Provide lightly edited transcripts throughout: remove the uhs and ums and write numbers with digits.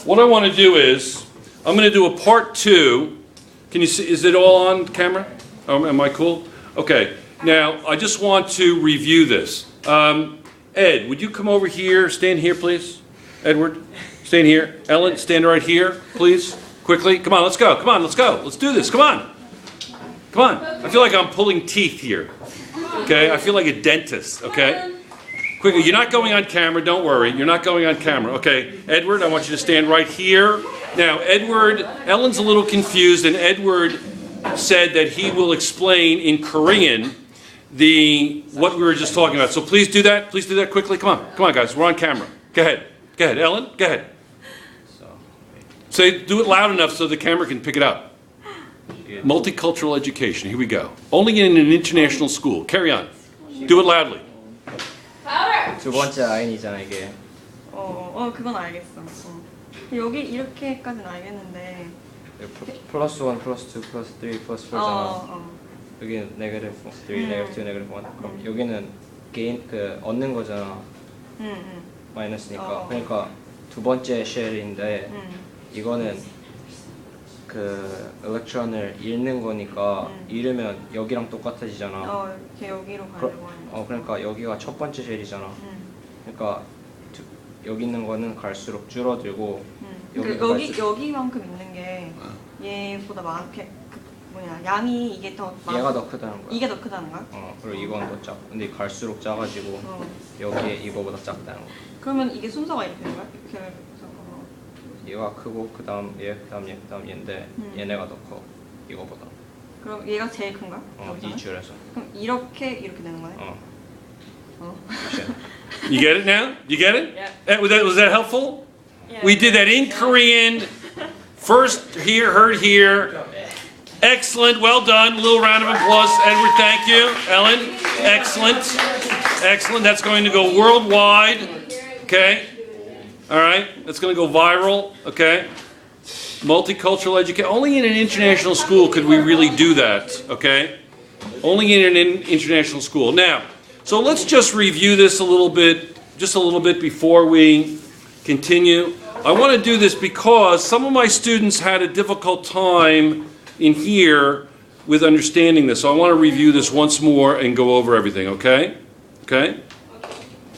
what I want to do is, I'm going to do a part 2. Can you see, is it all on camera? Am I cool? Okay, now I just want to review this. Ed, would you come over here, stand here please? Edward, stand here. Ellen, stand right here, please. Quickly, come on, let's go, come on, let's go. Let's do this, come on. Come on, I feel like I'm pulling teeth here. Okay, I feel like a dentist, okay? Quickly, you're not going on camera, don't worry. You're not going on camera. Okay, Edward, I want you to stand right here. Now, Edward, Ellen's a little confused, and Edward said that he will explain in Korean what we were just talking about. So please do that. Please do that quickly. Come on, guys. We're on camera. Go ahead, Ellen. Go ahead. Say, do it loud enough so the camera can pick it up. Multicultural education. Here we go. Only in an international school. Carry on. Do it loudly. 두 번째 아인이잖아 이게. 그건 알겠어. 여기 이렇게까지는 알겠는데. 플러스 1, 플러스 2, 플러스 3, 플러스 4잖아. 여기는 네거티브 3, 네거티브 2, 네거티브 1. 그럼 여기는 게인 그 얻는 거잖아. 마이너스니까. 그러니까 두 번째 쉘인데 이거는 그 일렉트론을 잃는 거니까 잃으면 여기랑 똑같아지잖아. 이렇게 여기로 가려고 하는 거. 그러니까 여기가 첫 번째 쉘이잖아. 그러니까 여기 있는 거는 갈수록 줄어들고 여기만큼 있는 게 얘보다 많게 양이 이게 더 얘가 더 크다는 거야. 이게 더 크다는 거야? 그리고 이건 더 작. 근데 갈수록 작아지고 여기에 이거보다 작다는 거야. 그러면 이게 순서가 이렇게 되는 거야? 이렇게 해서 얘가 크고 그다음 얘, 그다음 얘, 그다음 얘인데 얘네가 더 커. 이거보다. 그럼 얘가 제일 큰가? 이 줄에서. 그럼 이렇게 되는 거네? You get it now? You get it? Yeah. Was that helpful? Yeah. We did that in Korean. First here, heard here. Excellent, well done. A little round of applause. Edward, thank you. Ellen, excellent. Excellent. That's going to go worldwide. Okay? All right? That's going to go viral. Okay? Multicultural education. Only in an international school could we really do that. Okay? Only in an international school. Now, so let's just review this a little bit, just a little bit before we continue. I want to do this because some of my students had a difficult time in here with understanding this. So I want to review this once more and go over everything, okay? Okay?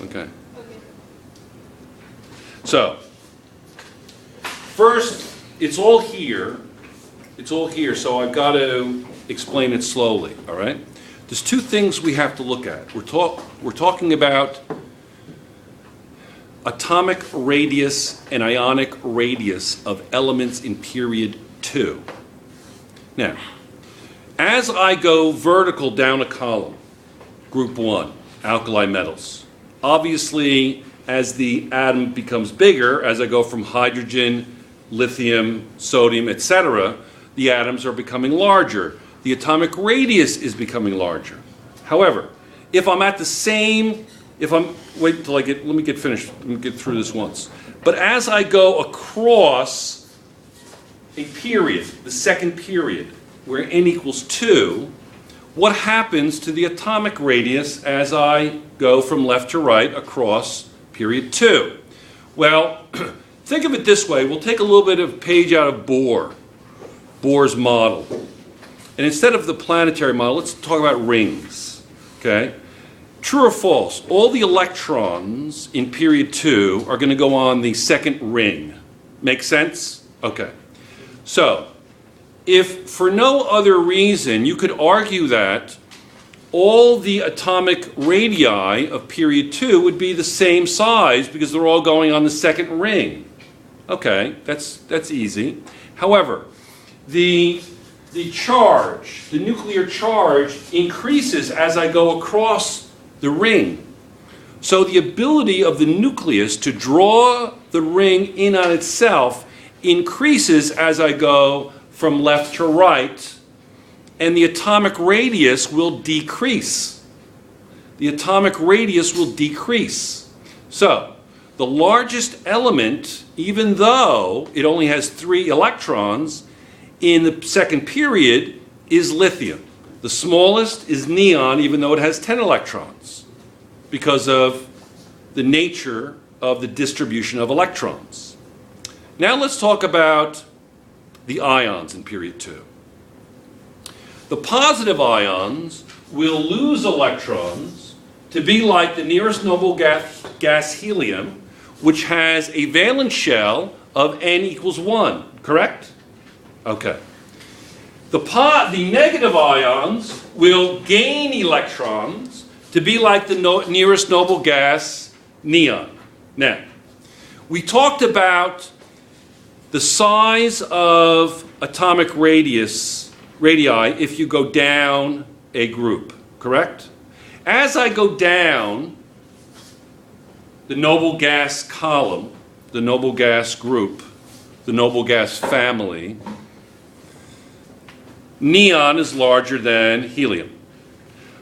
Okay. So, first, it's all here. It's all here, so I've got to explain it slowly, all right? There's two things we have to look at. We're talking about atomic radius and ionic radius of elements in period 2. Now, as I go vertical down a column, group 1, alkali metals, obviously as the atom becomes bigger, as I go from hydrogen, lithium, sodium, etc., the atoms are becoming larger. The atomic radius is becoming larger. However, if I'm at the same, wait till let me get finished, let me get through this once. But as I go across a period, the second period, where n equals 2, what happens to the atomic radius as I go from left to right across period 2? Well, think of it this way. We'll take a little bit of page out of Bohr's model. And instead of the planetary model, let's talk about rings. Okay? True or false? All the electrons in period 2 are going to go on the second ring. Make sense? Okay. So, if for no other reason, you could argue that all the atomic radii of period 2 would be the same size because they're all going on the second ring. Okay, that's easy. However, the charge, the nuclear charge, increases as I go across the ring. So the ability of the nucleus to draw the ring in on itself increases as I go from left to right, and the atomic radius will decrease. The atomic radius will decrease. So, the largest element, even though it only has 3 electrons, in the second period is lithium. The smallest is neon, even though it has 10 electrons, because of the nature of the distribution of electrons. Now let's talk about the ions in period 2. The positive ions will lose electrons to be like the nearest noble gas helium, which has a valence shell of n equals 1, correct? Okay. The negative ions will gain electrons to be like the nearest noble gas neon. Now, we talked about the size of atomic radii if you go down a group, correct? As I go down the noble gas column, the noble gas group, the noble gas family, neon is larger than helium.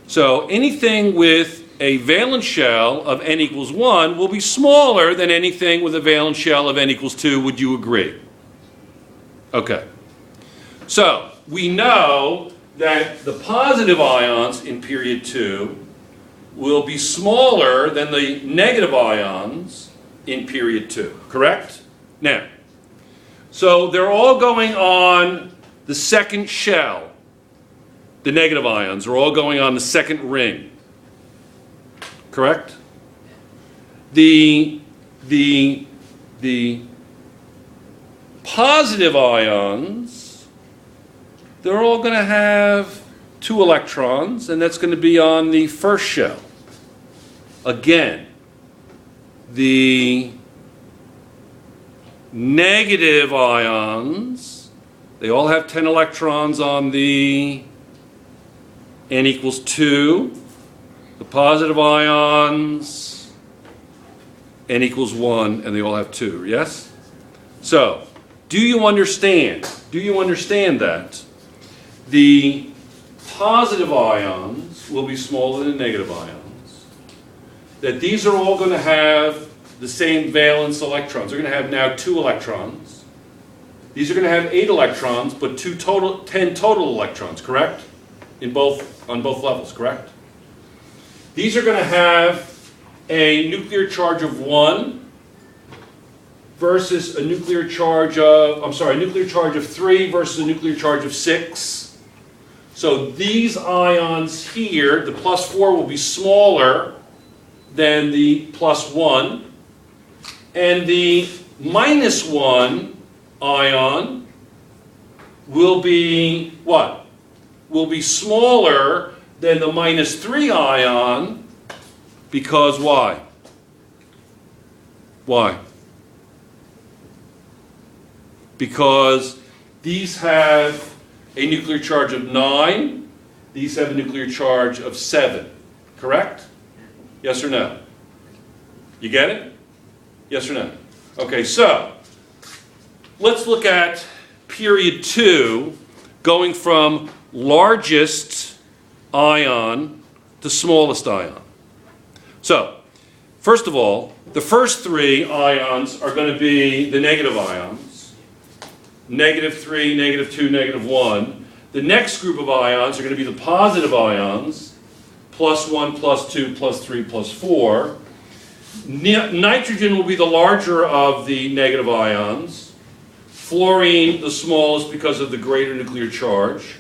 So anything with a valence shell of n equals 1 will be smaller than anything with a valence shell of n equals 2. Would you agree? Okay. So we know that the positive ions in period 2 will be smaller than the negative ions in period 2, correct? Now, so they're all going on the second shell. The negative ions are all going on the second ring, correct? The positive ions, they're all going to have 2 electrons, and that's going to be on the first shell. Again, the negative ions, they all have 10 electrons on the n equals 2. The positive ions, n equals 1, and they all have 2, yes? So, do you understand? Do you understand that the positive ions will be smaller than the negative ions? That these are all going to have the same valence electrons. They're going to have now 2 electrons. These are going to have 8 electrons, but 10 total electrons, correct? On both levels, correct? These are going to have a nuclear charge of 1 versus a nuclear charge of, a nuclear charge of 3 versus a nuclear charge of 6. So these ions here, the plus 4 will be smaller than the plus 1. And the minus 1 ion will be what? Will be smaller than the minus 3 ion, because why? Why? Because these have a nuclear charge of 9, these have a nuclear charge of 7, correct? Yes or no? You get it? Yes or no? Okay, so let's look at period 2, going from largest ion to smallest ion. So, first of all, the first 3 ions are going to be the negative ions. -3, -2, -1. The next group of ions are going to be the positive ions. +1, +2, +3, +4. Nitrogen will be the larger of the negative ions. Fluorine the smallest because of the greater nuclear charge.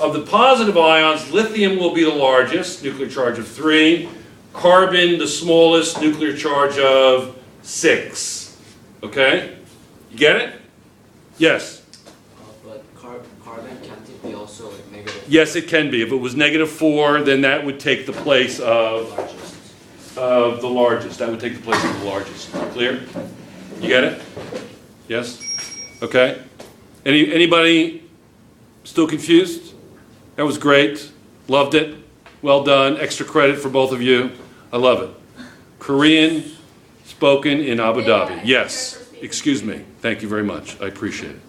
Of the positive ions, lithium will be the largest, nuclear charge of 3. Carbon the smallest, nuclear charge of 6. Okay? You get it? Yes? But carbon can't it be also like negative? Yes, it can be. If it was -4, then that would take the place of the largest. That would take the place of the largest. Clear? You get it? Yes? Okay. Anybody still confused? That was great. Loved it. Well done. Extra credit for both of you. I love it. Korean spoken in Abu Dhabi. Yes. Excuse me. Thank you very much. I appreciate it.